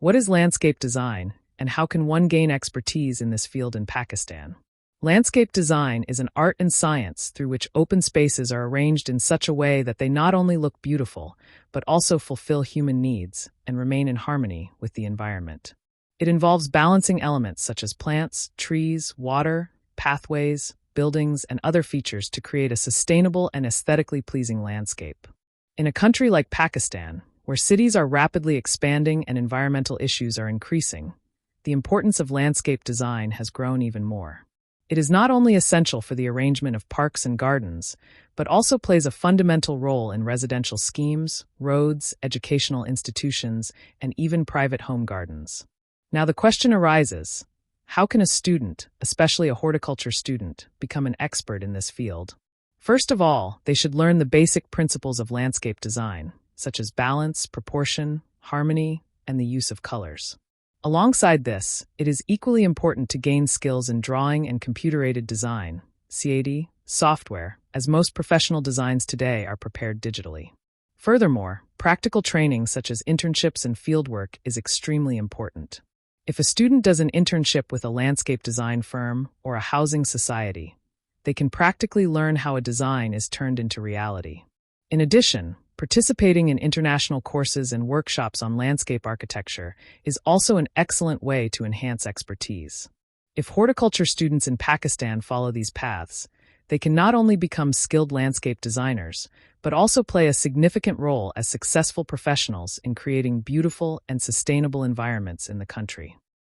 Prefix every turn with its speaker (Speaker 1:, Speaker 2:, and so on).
Speaker 1: What is landscape design, and how can one gain expertise in this field in Pakistan? Landscape design is an art and science through which open spaces are arranged in such a way that they not only look beautiful, but also fulfill human needs and remain in harmony with the environment. It involves balancing elements such as plants, trees, water, pathways, buildings, and other features to create a sustainable and aesthetically pleasing landscape. In a country like Pakistan, where cities are rapidly expanding and environmental issues are increasing, the importance of landscape design has grown even more. It is not only essential for the arrangement of parks and gardens, but also plays a fundamental role in residential schemes, roads, educational institutions, and even private home gardens. Now the question arises, how can a student, especially a horticulture student, become an expert in this field? First of all, they should learn the basic principles of landscape design, such as balance, proportion, harmony, and the use of colors. Alongside this, it is equally important to gain skills in drawing and computer-aided design, CAD, software, as most professional designs today are prepared digitally. Furthermore, practical training such as internships and fieldwork is extremely important. If a student does an internship with a landscape design firm or a housing society, they can practically learn how a design is turned into reality. In addition, participating in international courses and workshops on landscape architecture is also an excellent way to enhance expertise. If horticulture students in Pakistan follow these paths, they can not only become skilled landscape designers, but also play a significant role as successful professionals in creating beautiful and sustainable environments in the country.